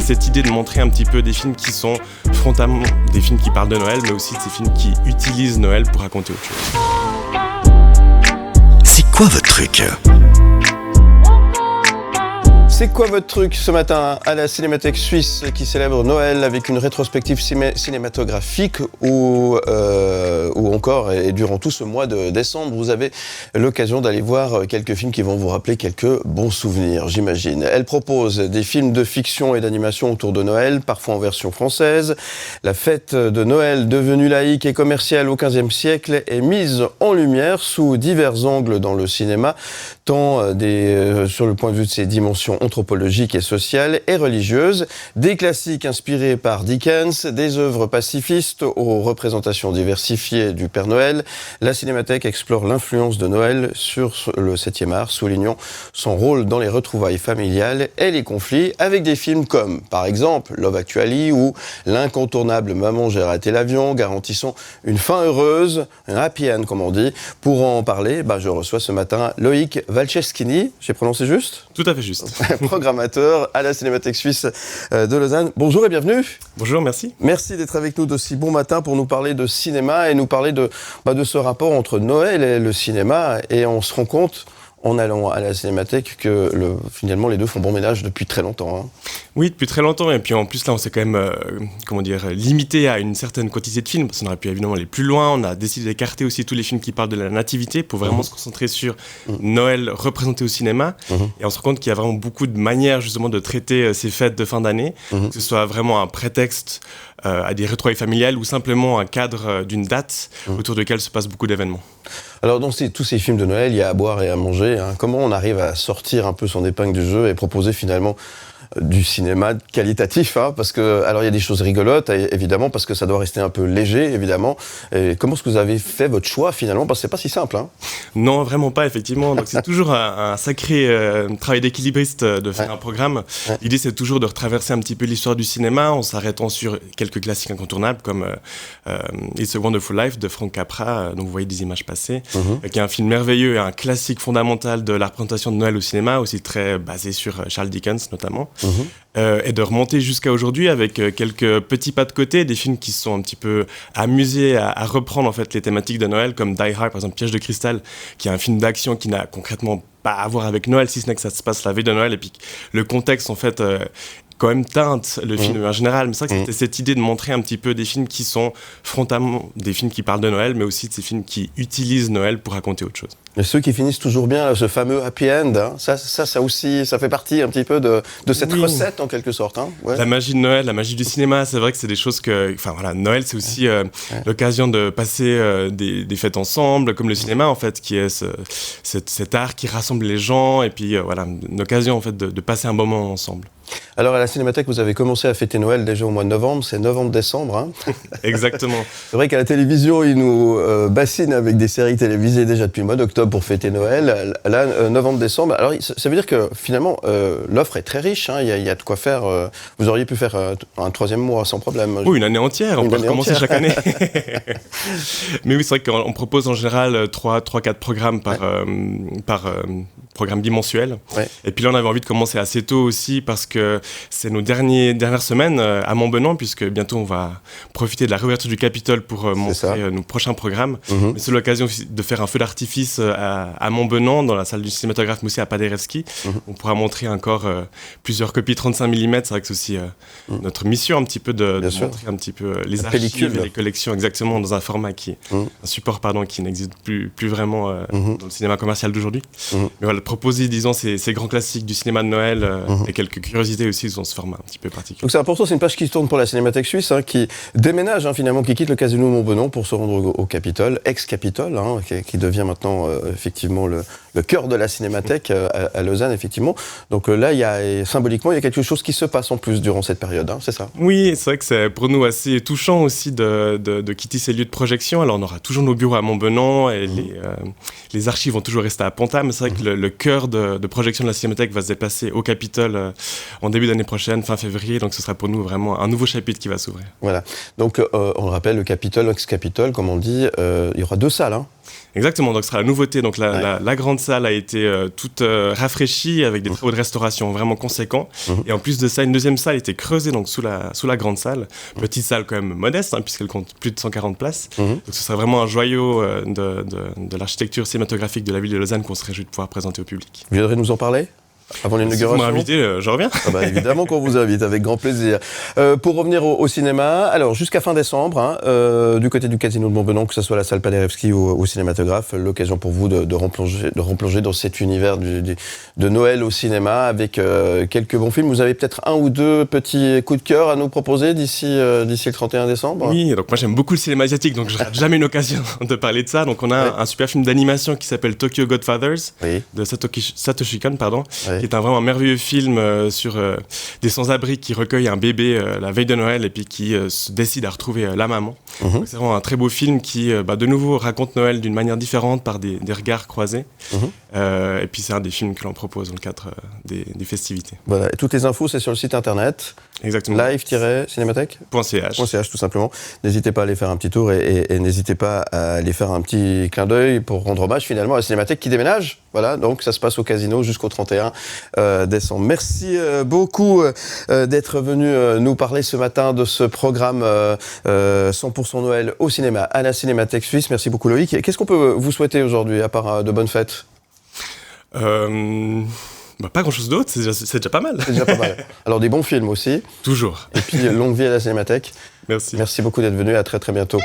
cette idée de montrer un petit peu des films qui sont frontalement des films qui parlent de Noël, mais aussi des films qui utilisent Noël pour raconter autre chose. C'est quoi votre truc ? C'est quoi votre truc ce matin à la Cinémathèque suisse qui célèbre Noël avec une rétrospective cinématographique ou encore, et durant tout ce mois de décembre, vous avez l'occasion d'aller voir quelques films qui vont vous rappeler quelques bons souvenirs, j'imagine. Elle propose des films de fiction et d'animation autour de Noël, parfois en version française. La fête de Noël, devenue laïque et commerciale au XVe siècle, est mise en lumière sous divers angles dans le cinéma, tant sur le point de vue de ses dimensions anthropologiques et sociales et religieuses, des classiques inspirés par Dickens, des œuvres pacifistes aux représentations diversifiées du Père Noël. La Cinémathèque explore l'influence de Noël sur le 7e art, soulignant son rôle dans les retrouvailles familiales et les conflits, avec des films comme, par exemple, Love Actually ou l'incontournable Maman, j'ai raté l'avion, garantissant une fin heureuse, un happy end comme on dit. Pour en parler, je reçois ce matin Loïc Walcheschini, j'ai prononcé juste ? Tout à fait juste. Programmateur à la Cinémathèque suisse de Lausanne. Bonjour et bienvenue. Bonjour, merci. Merci d'être avec nous d'aussi bon matin pour nous parler de cinéma et nous parler de ce rapport entre Noël et le cinéma. Et on se rend compte, en allant à la Cinémathèque, que finalement les deux font bon ménage depuis très longtemps. Hein. Oui, depuis très longtemps. Et puis en plus, là, on s'est quand même limité à une certaine quantité de films, parce qu'on aurait pu évidemment aller plus loin. On a décidé d'écarter aussi tous les films qui parlent de la nativité pour vraiment se concentrer sur Noël représenté au cinéma. Et on se rend compte qu'il y a vraiment beaucoup de manières justement de traiter ces fêtes de fin d'année, que ce soit vraiment un prétexte à des retrouvailles familiales ou simplement un cadre d'une date autour de laquelle se passe beaucoup d'événements. Alors dans tous ces films de Noël, il y a à boire et à manger. Hein. Comment on arrive à sortir un peu son épingle du jeu et proposer finalement du cinéma qualitatif, hein, parce que alors il y a des choses rigolotes évidemment, parce que ça doit rester un peu léger évidemment. Et comment est-ce que vous avez fait votre choix finalement, parce que c'est pas si simple. Hein. Non, vraiment pas effectivement. Donc c'est toujours un sacré travail d'équilibriste de faire un programme. Ouais. L'idée c'est toujours de retraverser un petit peu l'histoire du cinéma en s'arrêtant sur quelques classiques incontournables comme It's a Wonderful Life de Frank Capra, dont vous voyez des images passer, qui est un film merveilleux et un classique fondamental de la représentation de Noël au cinéma, aussi très basé sur Charles Dickens notamment. Et de remonter jusqu'à aujourd'hui avec quelques petits pas de côté, des films qui se sont un petit peu amusés à reprendre en fait les thématiques de Noël, comme Die Hard, par exemple Piège de cristal, qui est un film d'action qui n'a concrètement pas à voir avec Noël, si ce n'est que ça se passe la veille de Noël, et puis le contexte en fait quand même teinte le film en général. Mais c'est vrai que c'était cette idée de montrer un petit peu des films qui sont frontalement des films qui parlent de Noël, mais aussi de ces films qui utilisent Noël pour raconter autre chose. Et ceux qui finissent toujours bien, ce fameux happy end, hein, ça aussi, ça fait partie un petit peu de cette recette en quelque sorte. Hein. Ouais. La magie de Noël, la magie du cinéma, c'est vrai que c'est des choses que... Noël c'est aussi l'occasion de passer des fêtes ensemble, comme le cinéma en fait, qui est cet art qui rassemble les gens, et puis une occasion en fait de passer un bon moment ensemble. Alors à la Cinémathèque, vous avez commencé à fêter Noël déjà au mois de novembre, c'est novembre-décembre. Hein. Exactement. C'est vrai qu'à la télévision, ils nous bassinent avec des séries télévisées déjà depuis le mois d'octobre pour fêter Noël. Là, novembre-décembre, alors ça veut dire que finalement, l'offre est très riche, hein. Il y a de quoi faire. Vous auriez pu faire un troisième mois sans problème. Oui, une année entière, on peut recommencer chaque année. Mais oui, c'est vrai qu'on propose en général 3-4 programmes par programme bimensuel. Ouais. Et puis là, on avait envie de commencer assez tôt aussi parce que c'est nos dernières semaines à Montbenon, puisque bientôt on va profiter de la réouverture du Capitole pour montrer nos prochains programmes. Mais c'est l'occasion de faire un feu d'artifice à Montbenon, dans la salle du cinématographe, mais aussi à Paderewski. On pourra montrer encore plusieurs copies 35 mm. C'est vrai que c'est aussi notre mission un petit peu de montrer un petit peu les archives et les collections exactement dans un format un support qui n'existe plus vraiment dans le cinéma commercial d'aujourd'hui. Mais voilà, proposer, disons, ces grands classiques du cinéma de Noël et quelques curiosités aussi dans ce format un petit peu particulier. Donc c'est important, c'est une page qui se tourne pour la Cinémathèque suisse, hein, qui déménage finalement, qui quitte le Casino Montbenon pour se rendre au Capitole, ex-Capitole, hein, qui devient maintenant effectivement le cœur de la Cinémathèque à Lausanne, effectivement. Donc là, symboliquement, il y a quelque chose qui se passe en plus durant cette période, hein, c'est ça? Oui, c'est vrai que c'est pour nous assez touchant aussi de quitter ces lieux de projection. Alors on aura toujours nos bureaux à Montbenon et les archives vont toujours rester à Ponta, mais c'est vrai que le cœur de projection de la Cinémathèque va se déplacer au Capitole en début début d'année prochaine, fin février, donc ce sera pour nous vraiment un nouveau chapitre qui va s'ouvrir. Voilà, donc on le rappelle, le Capitole, ex-Capitole, comme on dit, il y aura 2 salles, hein. Exactement, donc ce sera la nouveauté. Donc la grande salle a été toute rafraîchie avec des travaux de restauration vraiment conséquents. Et en plus de ça, une deuxième salle était creusée donc sous la grande salle. Petite salle quand même modeste, hein, puisqu'elle compte plus de 140 places. Donc ce sera vraiment un joyau de l'architecture cinématographique de la ville de Lausanne qu'on se réjouit de pouvoir présenter au public. Vous viendrez nous en parler ? Avant l'inauguration. Si vous m'invitez, je reviens. Ah bah évidemment qu'on vous invite, avec grand plaisir. Pour revenir au cinéma, alors jusqu'à fin décembre, hein, du côté du Casino de Montbenon, que ce soit la salle Paderewski ou au cinématographe, l'occasion pour vous de replonger dans cet univers de Noël au cinéma avec quelques bons films. Vous avez peut-être 1 ou 2 petits coups de cœur à nous proposer d'ici le 31 décembre. Oui, donc moi j'aime beaucoup le cinéma asiatique, donc je rate jamais une occasion de parler de ça. Donc on a un super film d'animation qui s'appelle Tokyo Godfathers, de Satoshi Kon, pardon. Qui est vraiment un merveilleux film sur des sans-abri qui recueillent un bébé la veille de Noël et puis qui se décident à retrouver la maman. Donc c'est vraiment un très beau film qui, de nouveau, raconte Noël d'une manière différente par des regards croisés. Et puis c'est un des films que l'on propose dans le cadre des festivités. Voilà, et toutes les infos, c'est sur le site internet. Exactement. live-cinémathèque.ch tout simplement. N'hésitez pas à aller faire un petit tour et n'hésitez pas à aller faire un petit clin d'œil pour rendre hommage finalement à la Cinémathèque qui déménage. Voilà, donc ça se passe au Casino jusqu'au 31 décembre. Merci beaucoup d'être venu nous parler ce matin de ce programme 100% Noël au cinéma à la Cinémathèque Suisse. Merci beaucoup Loïc. Qu'est-ce qu'on peut vous souhaiter aujourd'hui à part de bonnes fêtes ? Pas grand-chose d'autre, c'est déjà pas mal. C'est déjà pas mal. Alors des bons films aussi. Toujours. Et puis longue vie à la Cinémathèque. Merci. Merci beaucoup d'être venu, à très très bientôt.